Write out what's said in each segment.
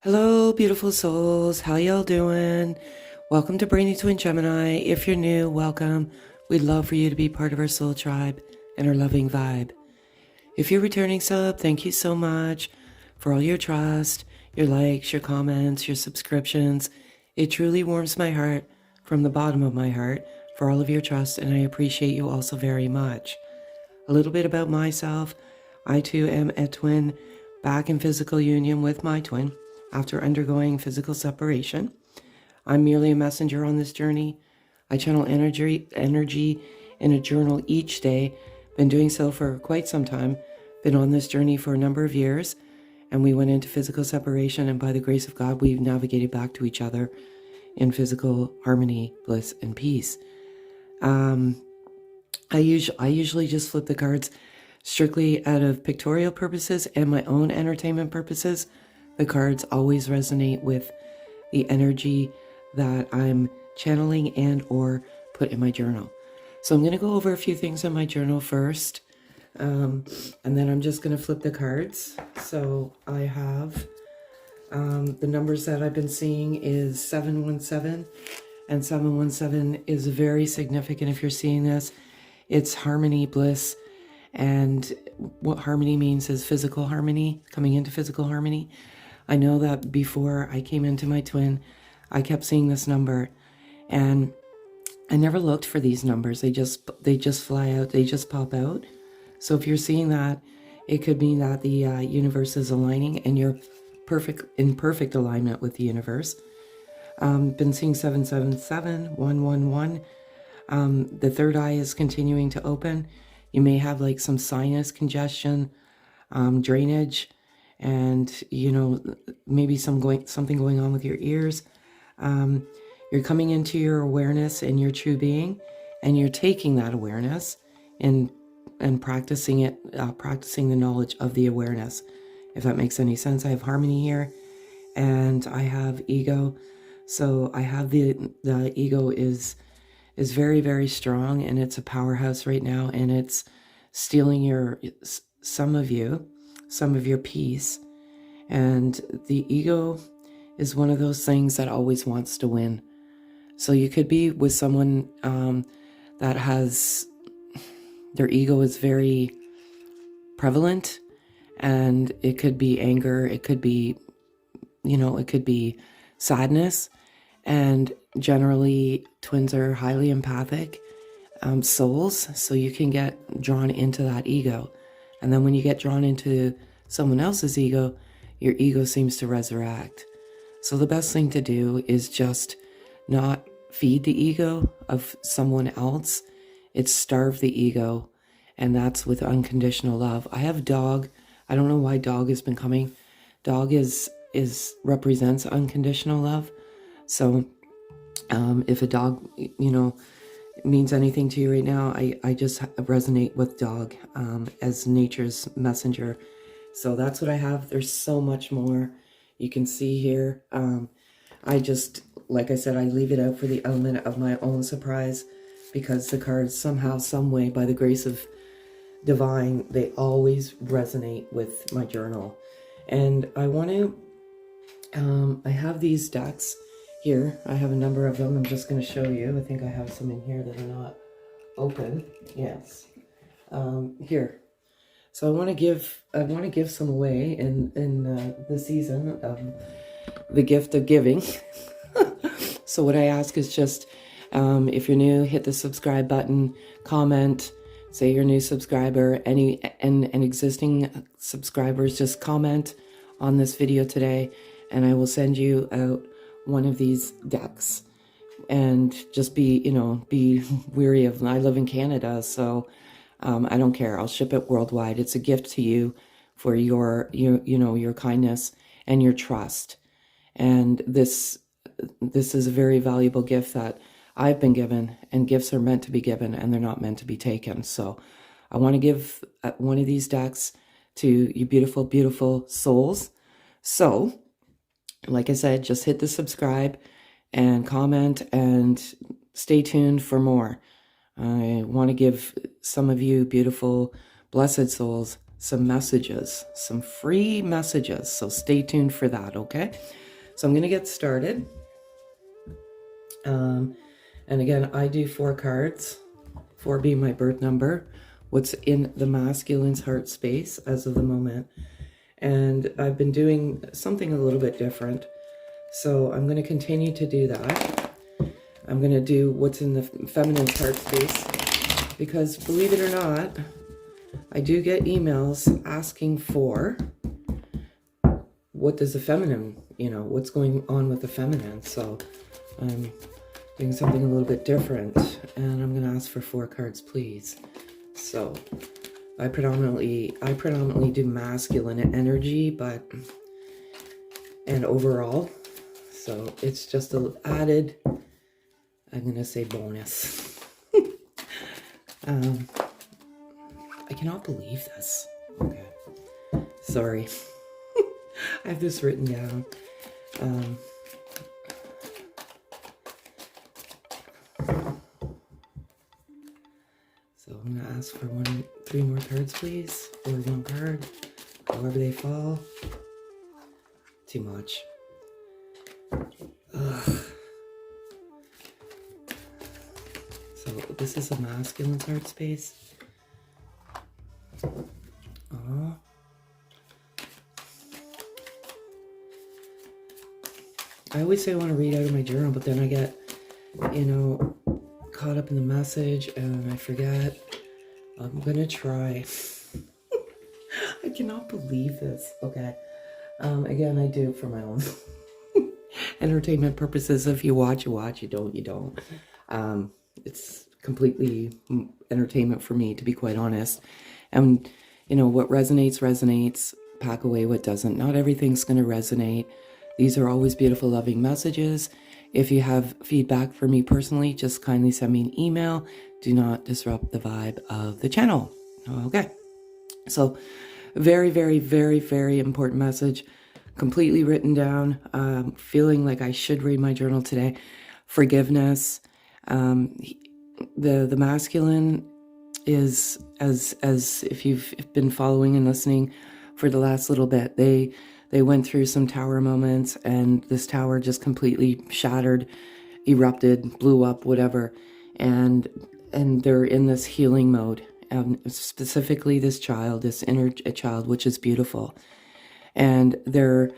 Hello, beautiful souls. How y'all doing? Welcome to Brainy Twin Gemini. If you're new, welcome. We'd love for you to be part of our soul tribe and our loving vibe. If you're returning sub, thank you so much for all your trust, your likes, your comments, your subscriptions. It truly warms my heart from the bottom of my heart for all of your trust, and I appreciate you also very much. A little bit about myself. I too am a twin, back in physical union with my twin after undergoing physical separation. I'm merely a messenger on this journey. I channel energy in a journal each day. Been doing so for quite some time. Been on this journey for a number of years, and we went into physical separation, and by the grace of God, we've navigated back to each other in physical harmony, bliss, and peace. I usually just flip the cards strictly out of pictorial purposes and my own entertainment purposes. The cards always resonate with the energy that I'm channeling and or put in my journal. So I'm going to go over a few things in my journal first, and then I'm just going to flip the cards. So I have the numbers that I've been seeing is 717, and 717 is very significant if you're seeing this. It's harmony, bliss, and what harmony means is physical harmony, coming into physical harmony. I know that before I came into my twin, I kept seeing this number, and I never looked for these numbers. They just fly out. They just pop out. So if you're seeing that, it could mean that the universe is aligning, and you're in perfect alignment with the universe. Been seeing 777, 111. The third eye is continuing to open. You may have like some sinus congestion, drainage, and maybe something going on with your ears. You're coming into your awareness and your true being, and you're taking that awareness and practicing it, practicing the knowledge of the awareness. If that makes any sense. I have harmony here, and I have ego. So I have the ego is very, very strong, and it's a powerhouse right now, and it's stealing some of your peace. And the ego is one of those things that always wants to win. So you could be with someone that has, their ego is very prevalent, and it could be anger, it could be, it could be sadness. And generally, twins are highly empathic souls, so you can get drawn into that ego. And then when you get drawn into someone else's ego, your ego seems to resurrect. So the best thing to do is just not feed the ego of someone else. It's starve the ego, and that's with unconditional love. I have dog. I don't know why dog has been coming. Dog represents unconditional love. So if a dog, means anything to you right now, I just resonate with dog as nature's messenger. So that's what I have. There's so much more you can see here. I just, like I said, I leave it out for the element of my own surprise, because the cards somehow, some way, by the grace of divine, they always resonate with my journal. And I want to, I have these decks here. I have a number of them. I'm just going to show you. I think I have some in here that are not open. Yes. Here. So I want to give some away in the season of the gift of giving. So what I ask is just, if you're new, hit the subscribe button, comment, say you're a new subscriber. And existing subscribers, just comment on this video today, and I will send you out one of these decks. And just be weary of, I live in Canada, so I don't care. I'll ship it worldwide. It's a gift to you for your kindness and your trust. And this is a very valuable gift that I've been given, and gifts are meant to be given, and they're not meant to be taken. So I want to give one of these decks to you beautiful, beautiful souls. So like I said, just hit the subscribe and comment, and stay tuned for more. I want to give some of you beautiful, blessed souls some messages, some free messages. So stay tuned for that, okay? So I'm going to get started. And again, I do 4 cards, 4 being my birth number, what's in the masculine's heart space as of the moment. And I've been doing something a little bit different. So I'm going to continue to do that. I'm going to do what's in the feminine's heart space, because believe it or not, I do get emails asking for what does the feminine, what's going on with the feminine. So I'm doing something a little bit different, and I'm going to ask for 4 cards, please. So I predominantly do masculine energy, and overall, so it's just a added, I'm going to say bonus. I cannot believe this. Okay. Sorry. I have this written down. So I'm going to ask for 3 more cards, please. Or 1 card. However they fall. Too much. Ugh. So this is a masculine heart space. I always say I want to read out of my journal, but then I get, caught up in the message and I forget. I'm gonna try. I cannot believe this. Okay. Again, I do it for my own entertainment purposes. If you watch, you watch. You don't, you don't. It's completely entertainment for me, to be quite honest. And, what resonates, resonates. Pack away what doesn't. Not everything's going to resonate. These are always beautiful, loving messages. If you have feedback for me personally, just kindly send me an email. Do not disrupt the vibe of the channel. Okay. So very, very, very, very important message. Completely written down. Feeling like I should read my journal today. Forgiveness. The masculine is, as if you've been following and listening for the last little bit, they went through some tower moments, and this tower just completely shattered, erupted, blew up, whatever. And they're in this healing mode. Specifically this child, this inner child, which is beautiful. And their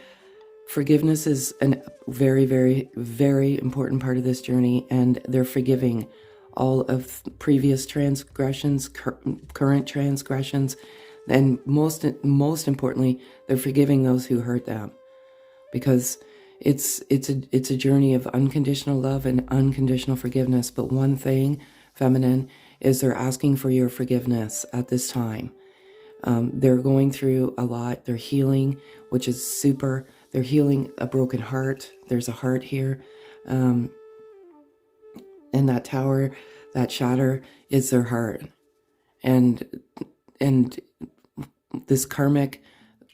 forgiveness is a very, very, very important part of this journey. And they're forgiving all of previous transgressions, current transgressions. And most importantly, they're forgiving those who hurt them, because it's a journey of unconditional love and unconditional forgiveness. But one thing, feminine, is they're asking for your forgiveness at this time. They're going through a lot. They're healing, which is super. They're healing a broken heart. There's a heart here, and that tower, that shatter, is their heart, and this karmic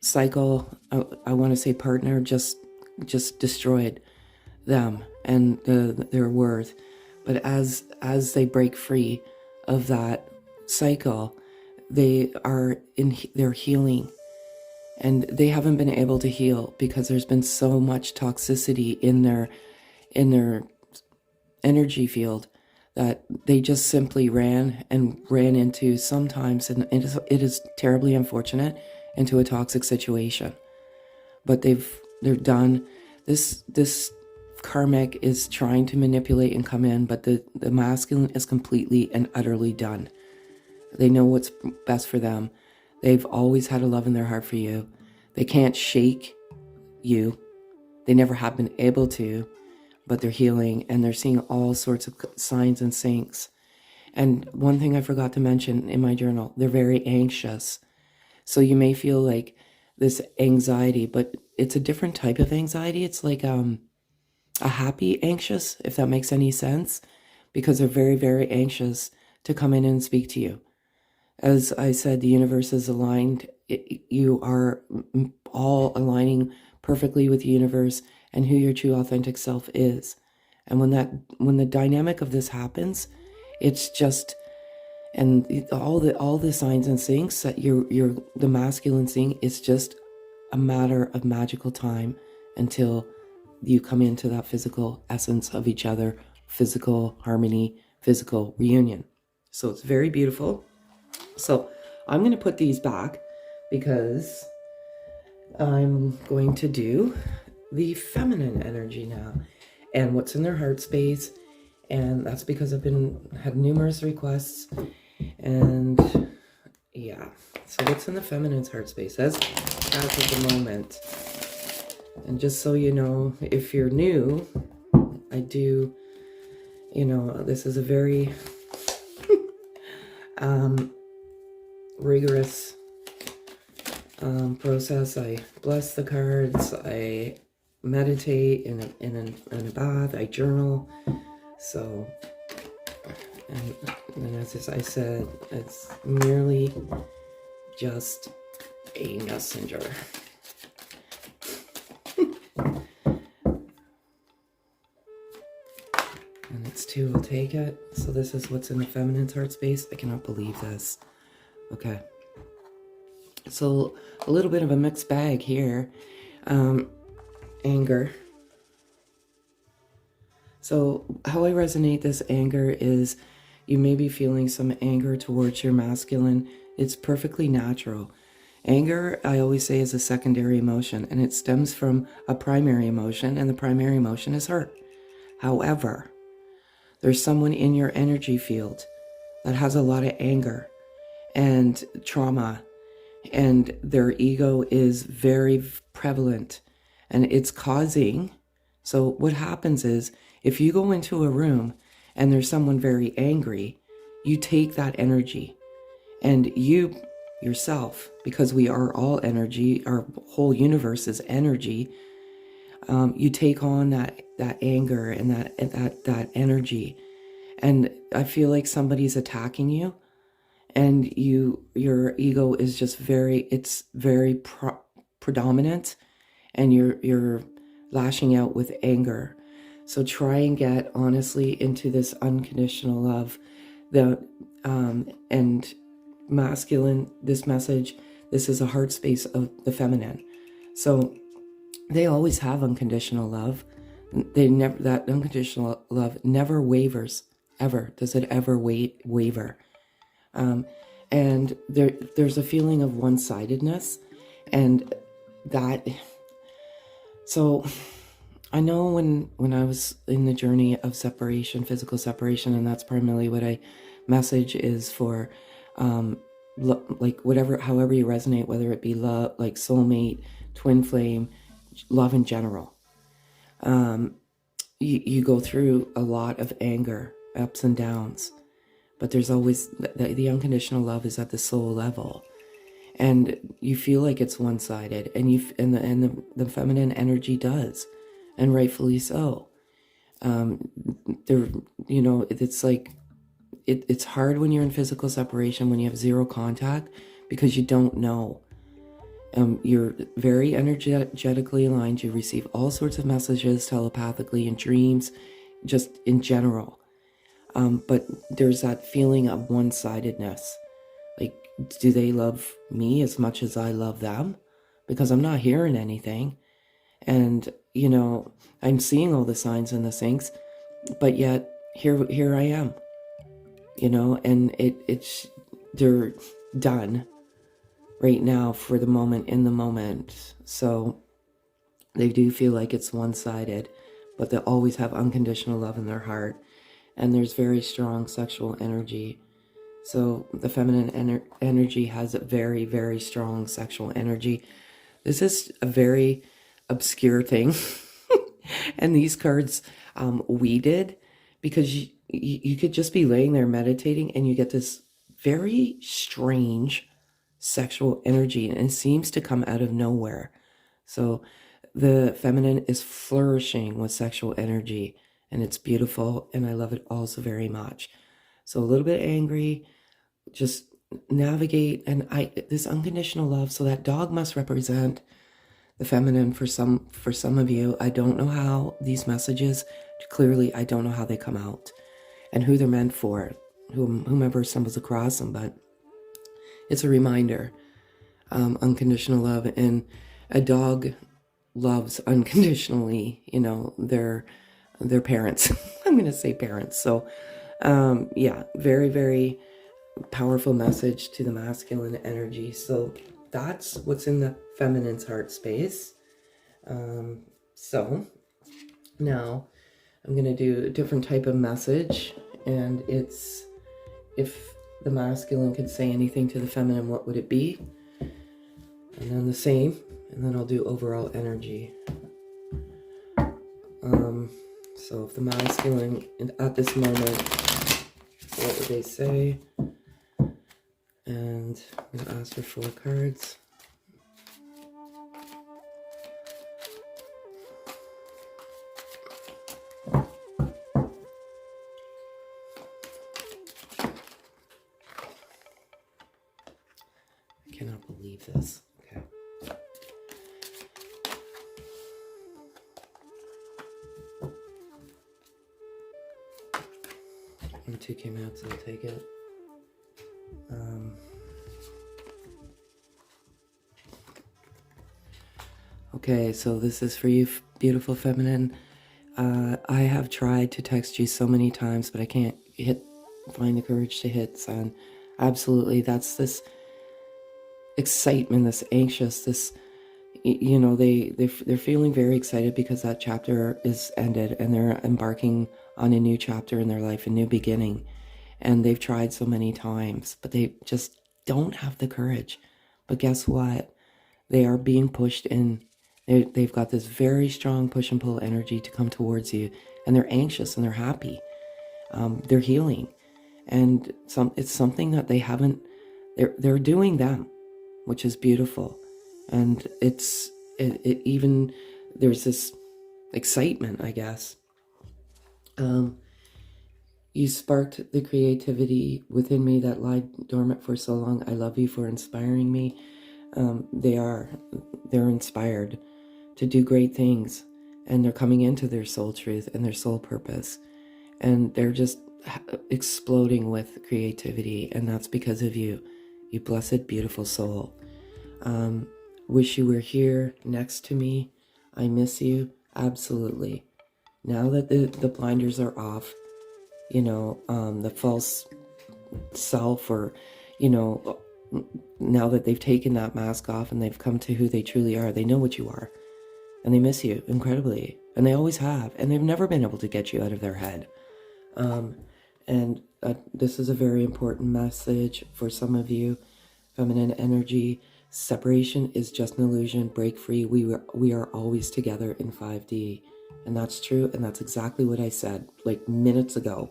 cycle, I want to say partner, just destroyed them and their worth. But as they break free of that cycle, they're healing, and they haven't been able to heal because there's been so much toxicity in their energy field that they just simply ran into, sometimes, and it is terribly unfortunate, into a toxic situation. But they're done. This karmic is trying to manipulate and come in, but the masculine is completely and utterly done. They know what's best for them. They've always had a love in their heart for you. They can't shake you. They never have been able to. But they're healing, and they're seeing all sorts of signs and syncs. And one thing I forgot to mention in my journal, they're very anxious. So you may feel like this anxiety, but it's a different type of anxiety. It's like a happy anxious, if that makes any sense, because they're very, very anxious to come in and speak to you. As I said, the universe is aligned. You are all aligning perfectly with the universe and who your true authentic self is. And when the dynamic of this happens, it's And all the signs and syncs that you're the masculine thing is just a matter of magical time until you come into that physical essence of each other, physical harmony, physical reunion. So it's very beautiful. So I'm going to put these back because I'm going to do the feminine energy now and what's in their heart space. And that's because I've had numerous requests. And yeah, so what's in the feminine's heart space as of the moment. And just so you know, if you're new, I do, this is a very rigorous process. I bless the cards, I meditate in a bath, I journal. So, and as I said, it's merely just a messenger. And it's two, I'll take it. So this is what's in the feminine's heart space. I cannot believe this. Okay. So a little bit of a mixed bag here. Anger. So how I resonate this anger is you may be feeling some anger towards your masculine. It's perfectly natural. Anger, I always say, is a secondary emotion, and it stems from a primary emotion, and the primary emotion is hurt. However, there's someone in your energy field that has a lot of anger and trauma, and their ego is very prevalent, and it's causing. So what happens is, if you go into a room and there's someone very angry, you take that energy, and you yourself, because we are all energy, our whole universe is energy, you take on that anger and that energy. And I feel like somebody's attacking you, and your ego is just very predominant, and you're lashing out with anger. So try and get honestly into this unconditional love, and masculine, this message, this is a heart space of the feminine. So they always have unconditional love. That unconditional love never wavers, ever. Does it ever waver? And there's a feeling of one-sidedness, and that, so I know when I was in the journey of separation, physical separation, and that's primarily what I message is for, like however you resonate, whether it be love, like soulmate, twin flame, love in general. You go through a lot of anger, ups and downs, but there's always the unconditional love is at the soul level. And you feel like it's one-sided, and the feminine energy does, and rightfully so. It's like it's hard when you're in physical separation, when you have zero contact, because you don't know. You're very energetically aligned. You receive all sorts of messages telepathically in dreams, just in general. But there's that feeling of one-sidedness. Like, do they love me as much as I love them? Because I'm not hearing anything. And, I'm seeing all the signs and the syncs, but yet here I am, and they're done right now for the moment, in the moment. So they do feel like it's one-sided, but they always have unconditional love in their heart. And there's very strong sexual energy. So the feminine energy has a very, very strong sexual energy. This is a very obscure thing. And these cards we did, because you could just be laying there meditating and you get this very strange sexual energy, and it seems to come out of nowhere. So the feminine is flourishing with sexual energy, and it's beautiful, and I love it also very much. So a little bit angry, just navigate, and this unconditional love. So that dog must represent the feminine for some of you. I don't know how these messages, clearly I don't know how they come out and who they're meant for. whomever stumbles across them, but it's a reminder. Unconditional love, and a dog loves unconditionally, their parents. I'm going to say parents. So, yeah, very, very powerful message to the masculine energy. So that's what's in the feminine's heart space. So now I'm going to do a different type of message, and it's, if the masculine could say anything to the feminine, what would it be? And then the same, and then I'll do overall energy. So if the masculine at this moment, what would they say? And I'm going to ask for 4 cards. I cannot believe this. Okay. And 2 came out, so I'll take it. Okay, so this is for you, beautiful feminine. I have tried to text you so many times, but I can't find the courage to hit send. Absolutely, that's this excitement, this anxious, this, they're feeling very excited because that chapter is ended, and they're embarking on a new chapter in their life, a new beginning. And they've tried so many times, but they just don't have the courage. But guess what? They are being pushed in. They've got this very strong push and pull energy to come towards you, and they're anxious and they're happy. They're healing, and it's something that they haven't. They're doing them, which is beautiful, and it even there's this excitement, I guess. You sparked the creativity within me that lied dormant for so long. I love you for inspiring me. They're inspired to do great things, and they're coming into their soul truth and their soul purpose, and they're just exploding with creativity, and that's because of you, you blessed, beautiful soul. Wish you were here next to me. I miss you, absolutely. Now that the blinders are off, the false self, or, now that they've taken that mask off and they've come to who they truly are, they know what you are, and they miss you incredibly, and they always have, and they've never been able to get you out of their head. This is a very important message for some of you, feminine energy. Separation is just an illusion. Break free. We are always together in 5D, and that's true, and that's exactly what I said like minutes ago.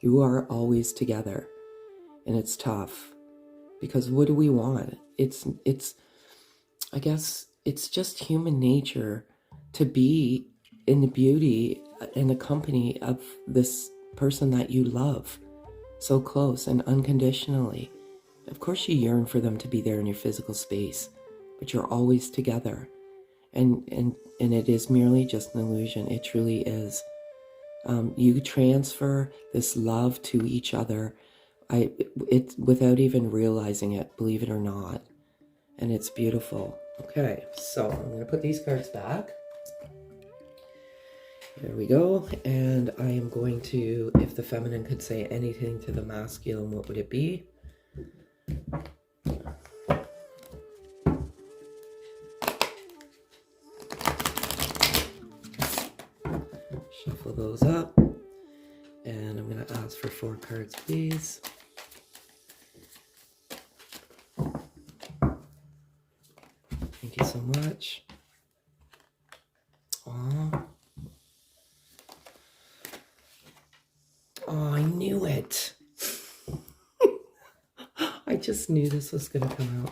You are always together, and it's tough, because what do we want? It's I guess it's just human nature to be in the beauty and the company of this person that you love so close and unconditionally. Of course you yearn for them to be there in your physical space, but you're always together, and it is merely just an illusion. It truly is. You transfer this love to each other, it's without even realizing it, believe it or not, and it's beautiful. Okay, so I'm going to put these cards back. There we go, and I am going to, if the feminine could say anything to the masculine, what would it be? Shuffle those up, and I'm going to ask for 4 cards, please. Thank you so much. Aww. Oh, I knew it. I just knew this was going to come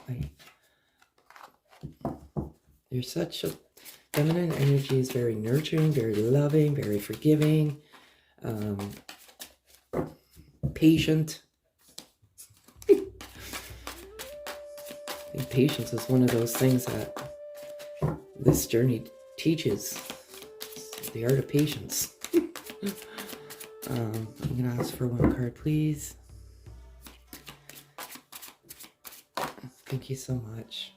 out. You're such a... Feminine energy is very nurturing, very loving, very forgiving, patient. And patience is one of those things that this journey teaches. The art of patience. I'm going to ask for 1 card, please. Thank you so much.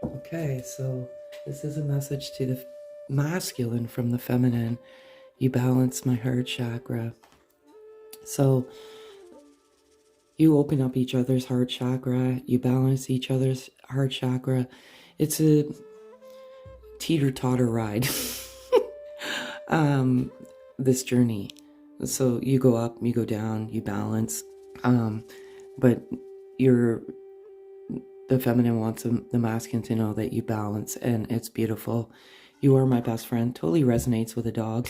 Okay, so this is a message to the masculine from the feminine. You balance my heart chakra. So you open up each other's heart chakra, you balance each other's heart chakra. It's a teeter-totter ride, this journey. So you go up, you go down, you balance, but the feminine wants the masculine to know that you balance, and it's beautiful. You are my best friend. Totally resonates with a dog.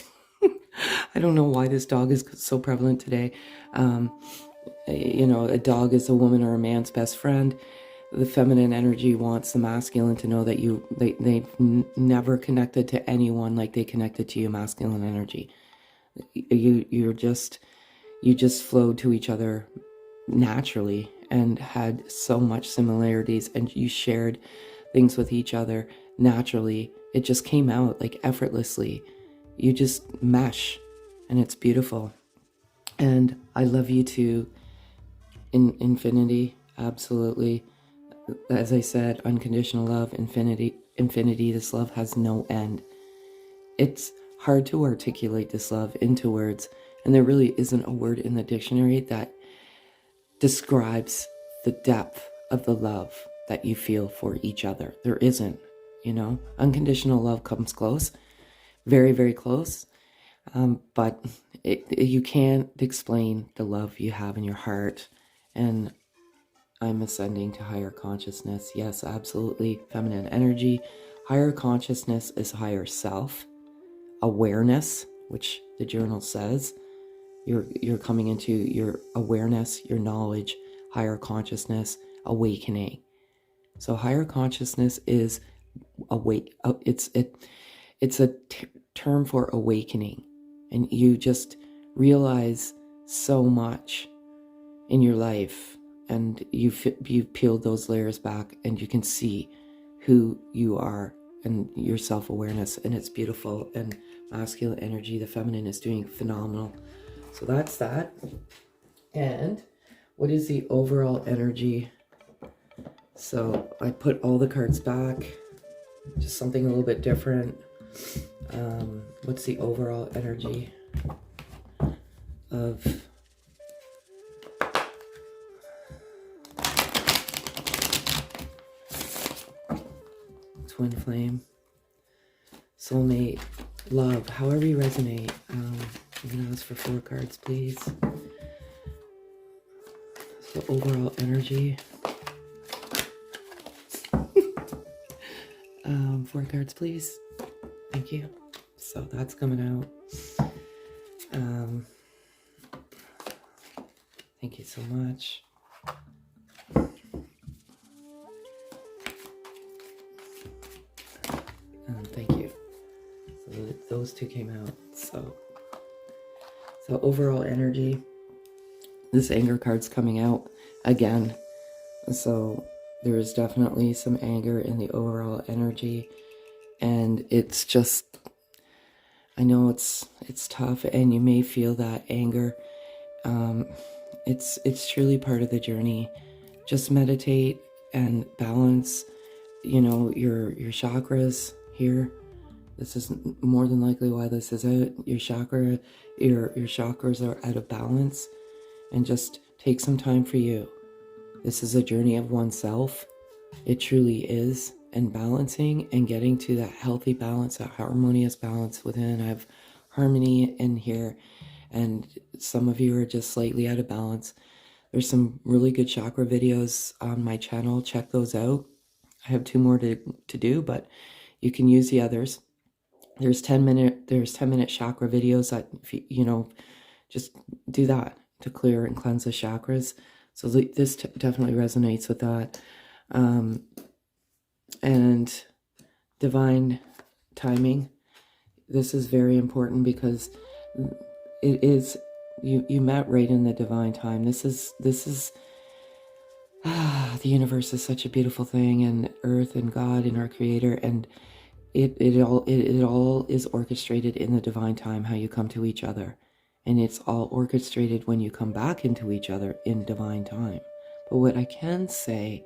I don't know why this dog is so prevalent today. A dog is a woman or a man's best friend. The feminine energy wants the masculine to know that they've never connected to anyone like they connected to you, masculine energy. You just flowed to each other naturally and had so much similarities, and you shared things with each other naturally. It just came out like effortlessly. You just mesh, and it's beautiful. And I love you to infinity, absolutely. As I said, unconditional love, infinity. This love has no end. It's hard to articulate this love into words, and there really isn't a word in the dictionary that describes the depth of the love that you feel for each other. There isn't, unconditional love comes close, very, very close. But you can't explain the love you have in your heart. And I'm ascending to higher consciousness. Yes, absolutely. Feminine energy. Higher consciousness is higher self. Awareness, which the journal says. You're coming into your awareness, your knowledge, higher consciousness, awakening. So higher consciousness is it's a term for awakening, and you just realize so much in your life, and you've peeled those layers back, and you can see who you are and your self-awareness, and it's beautiful. And masculine energy, the feminine, is doing phenomenal. So that's that. And what is the overall energy? So I put all the cards back, just something a little bit different. What's the overall energy of twin flame, soulmate, love, however you resonate? I'm going to ask for 4 cards, please. So overall energy. 4 cards, please. Thank you. So that's coming out. Thank you so much. Thank you. So those 2 came out. So overall energy. This anger card's coming out again. So there is definitely some anger in the overall energy, and it's just, I know it's tough, and you may feel that anger. It's truly part of the journey. Just meditate and balance, your chakras here. This is more than likely why this is out. Your chakras are out of balance, and just take some time for you. This is a journey of oneself. It truly is. And balancing and getting to that healthy balance, that harmonious balance within. I have harmony in here, and some of you are just slightly out of balance. There's some really good chakra videos on my channel. Check those out. I have 2 more to do, but you can use the others. There's 10-minute chakra videos that, just do that to clear and cleanse the chakras. So this definitely resonates with that. And divine timing. This is very important because it is, you met right in the divine time. This is the universe is such a beautiful thing, and earth and God and our creator, and it all is orchestrated in the divine time, how you come to each other. And it's all orchestrated when you come back into each other in divine time. But what I can say,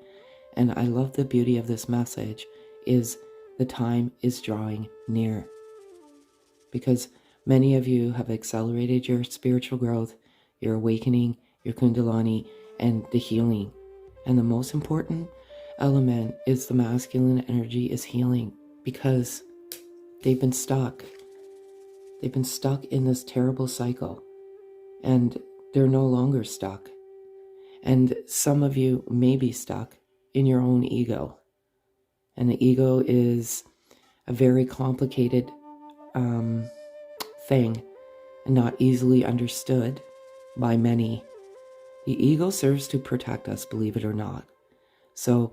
and I love the beauty of this message, is the time is drawing near. Because many of you have accelerated your spiritual growth, your awakening, your kundalini, and the healing. And the most important element is the masculine energy is healing, because they've been stuck. They've been stuck in this terrible cycle, and they're no longer stuck. And some of you may be stuck in your own ego. And the ego is a very complicated thing and not easily understood by many. The ego serves to protect us, believe it or not. So,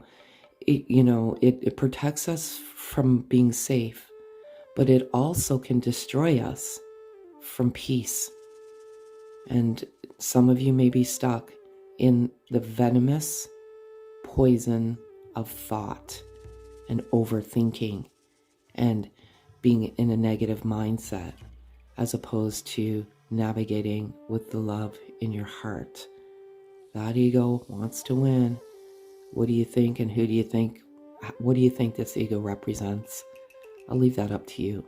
it protects us from being safe, but it also can destroy us from peace. And some of you may be stuck in the venomous poison of thought and overthinking and being in a negative mindset, as opposed to navigating with the love in your heart. That ego wants to win. What do you think, and who do you think? What do you think this ego represents? I'll leave that up to you.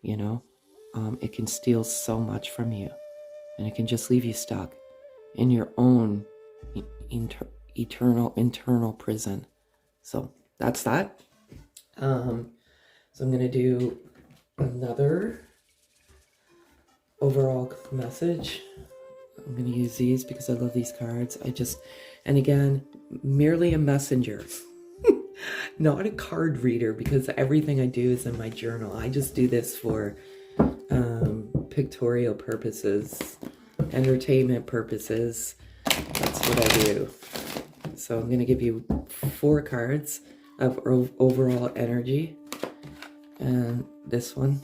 It can steal so much from you, and it can just leave you stuck in your own eternal internal prison. So that's that. So I'm going to do another overall message. I'm going to use these because I love these cards. And again, merely a messenger, not a card reader, because everything I do is in my journal. I just do this for pictorial purposes, entertainment purposes. That's what I do. So I'm going to give you 4 cards of overall energy. And this one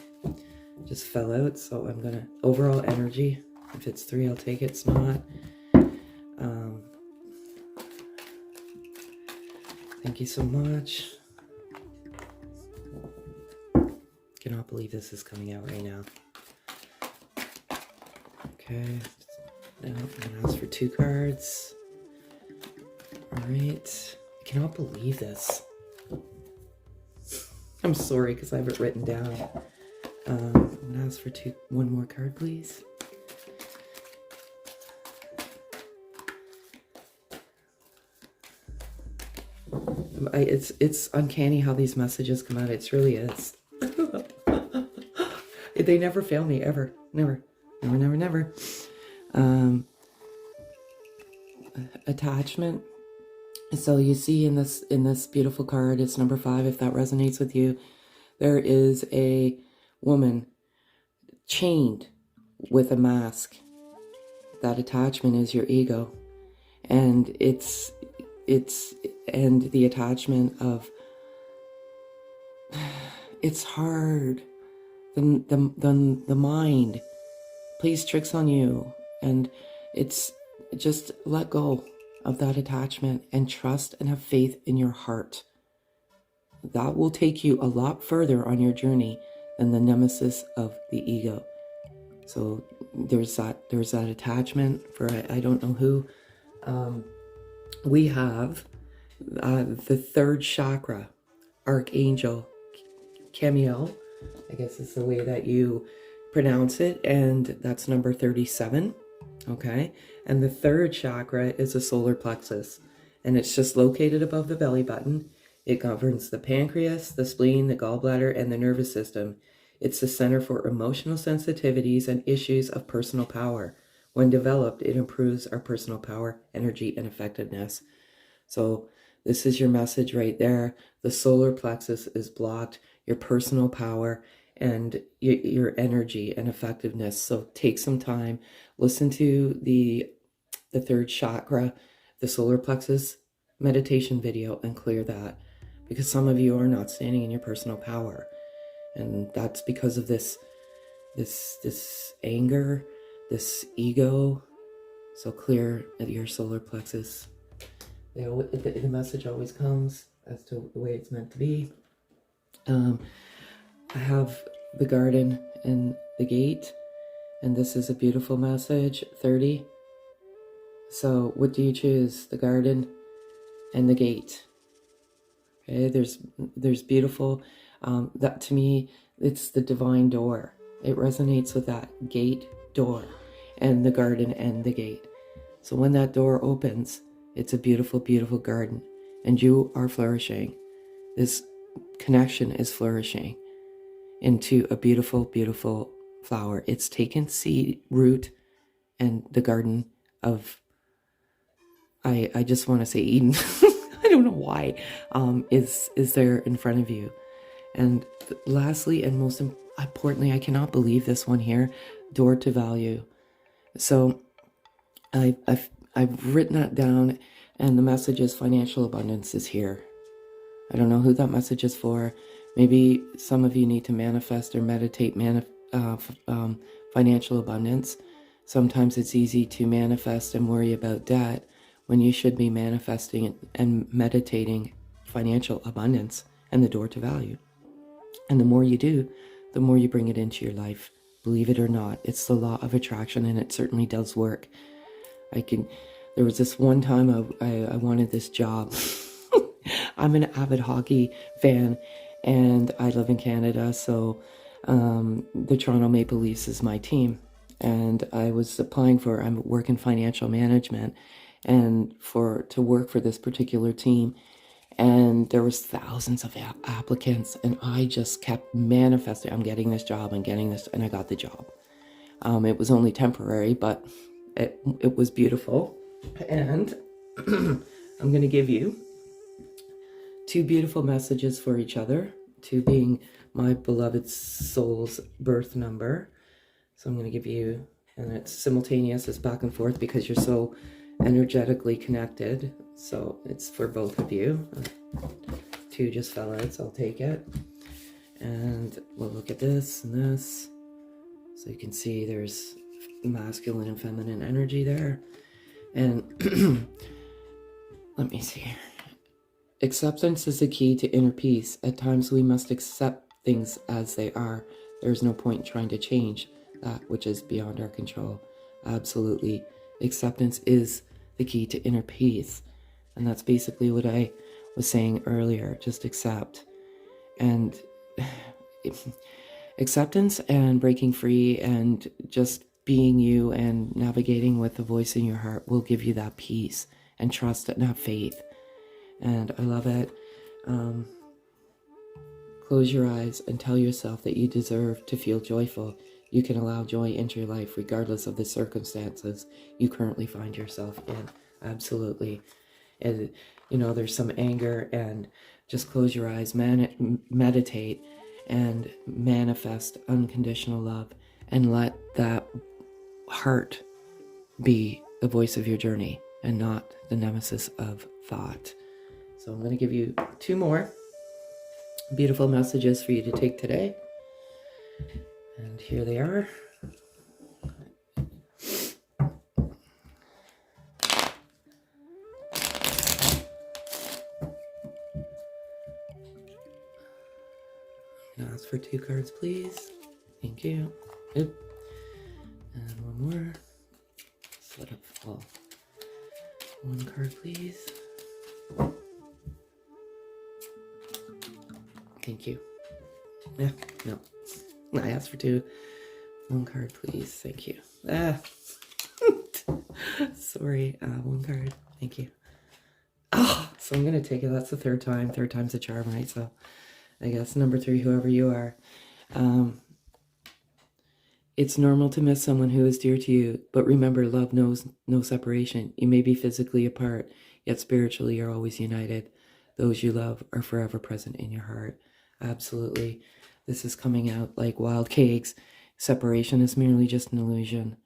just fell out, so I'm going to overall energy. If it's 3, I'll take it. It's not. Thank you so much. Cannot believe this is coming out right now. Okay. Now I'm going to ask for 2 cards. All right. I cannot believe this. I'm sorry because I have it written down. I'm going to ask for 1 more card, please. It's uncanny how these messages come out. It really is. They never fail me, ever. Never. Attachment. So you see in this beautiful card, it's number 5, if that resonates with you. There is a woman chained with a mask. That attachment is your ego. And and the attachment of, it's hard. The mind plays tricks on you, and it's just let go of that attachment and trust and have faith in your heart. That will take you a lot further on your journey than the nemesis of the ego. So there's that attachment for I don't know who. We have the 3rd chakra, Archangel Chemiel, I guess is the way that you pronounce it, and that's number 37. Okay, and the 3rd chakra is the solar plexus, and it's just located above the belly button. It governs the pancreas, the spleen, the gallbladder, and the nervous system. It's the center for emotional sensitivities and issues of personal power. When developed, it improves our personal power, energy, and effectiveness. So this is your message right there. The solar plexus is blocked, your personal power, and your energy and effectiveness. So take some time, listen to the 3rd chakra, the solar plexus meditation video, and clear that, because some of you are not standing in your personal power, and that's because of this anger, this ego. So clear your solar plexus. The message always comes as to the way it's meant to be. I have the garden and the gate, and this is a beautiful message. 30. So what do you choose? The garden and the gate. Okay, there's beautiful, that to me, it's the divine door. It resonates with that gate, door, and the garden and the gate. So when that door opens, it's a beautiful, beautiful garden, and you are flourishing. This connection is flourishing into a beautiful, beautiful flower. It's taken seed, root, and the garden of, I just want to say Eden. I don't know why, is there in front of you. And lastly, and most importantly, I cannot believe this one here, door to value. So I've written that down, and the message is financial abundance is here. I don't know who that message is for. Maybe some of you need to manifest or meditate financial abundance. Sometimes it's easy to manifest and worry about debt when you should be manifesting and meditating financial abundance and the door to value. And the more you do, the more you bring it into your life. Believe it or not, it's the law of attraction, and it certainly does work. There was this one time I wanted this job. I'm an avid hockey fan, and I live in Canada, so the Toronto Maple Leafs is my team. And I was applying I work in financial management, and to work for this particular team. And there was thousands of applicants, and I just kept manifesting. I'm getting this job, I'm getting this, and I got the job. It was only temporary, but it was beautiful. And I'm going to give you two beautiful messages for each other, two being my beloved soul's birth number. So I'm going to give you, and it's simultaneous, it's back and forth because you're so energetically connected. So it's for both of you. Two just fell out, so I'll take it. And we'll look at this and this. So you can see there's masculine and feminine energy there. And let me see here. Acceptance is the key to inner peace. At times we must accept things as they are. There's no point in trying to change that which is beyond our control. Absolutely. Acceptance is the key to inner peace. And that's basically what I was saying earlier. Just accept. And acceptance and breaking free and just being you and navigating with the voice in your heart will give you that peace and trust and have faith. And I love it. Close your eyes and tell yourself that you deserve to feel joyful. You can allow joy into your life regardless of the circumstances you currently find yourself in. Absolutely. And, there's some anger, and just close your eyes, meditate, and manifest unconditional love, and let that heart be the voice of your journey and not the nemesis of thought. So I'm going to give you two more beautiful messages for you to take today. And here they are. Ask for two cards, please. Thank you. Oop. And one more. Just let it fall. One card, please. Thank you. No. I asked for two. One card, please. Thank you. Sorry. One card. Thank you. So I'm going to take it. That's the third time. Third time's a charm, right? So I guess number 3, whoever you are. It's normal to miss someone who is dear to you, but remember, love knows no separation. You may be physically apart, yet spiritually you're always united. Those you love are forever present in your heart. Absolutely. This is coming out like wild cakes. Separation is merely just an illusion.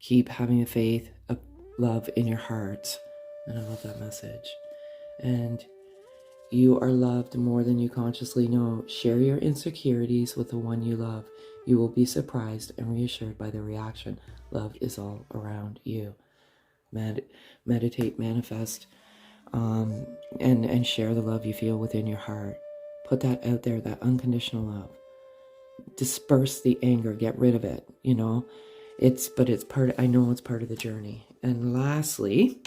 Keep having the faith of love in your heart. And I love that message. And you are loved more than you consciously know. Share your insecurities with the one you love. You will be surprised and reassured by the reaction. Love is all around you. Meditate, manifest, and share the love you feel within your heart. Put that out there, that unconditional love. Disperse the anger, get rid of it, But it's part, I know it's part of the journey. And lastly,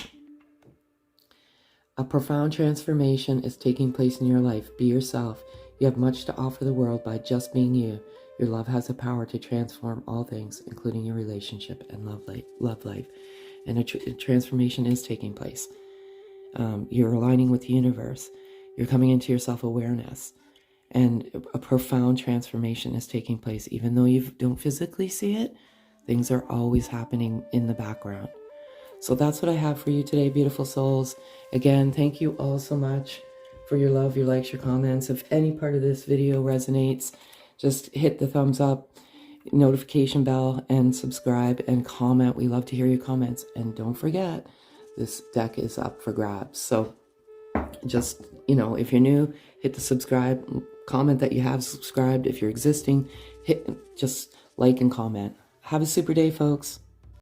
a profound transformation is taking place in your life. Be yourself. You have much to offer the world by just being you. Your love has the power to transform all things, including your relationship and love life. And a transformation is taking place. You're aligning with the universe. You're coming into your self-awareness. And a profound transformation is taking place. Even though you don't physically see it, things are always happening in the background. So that's what I have for you today, beautiful souls. Again, thank you all so much for your love, your likes, your comments. If any part of this video resonates, just hit the thumbs up, notification bell, and subscribe and comment. We love to hear your comments. And don't forget, this deck is up for grabs. So just, if you're new, hit the subscribe, comment that you have subscribed. If you're existing, just like and comment. Have a super day, folks.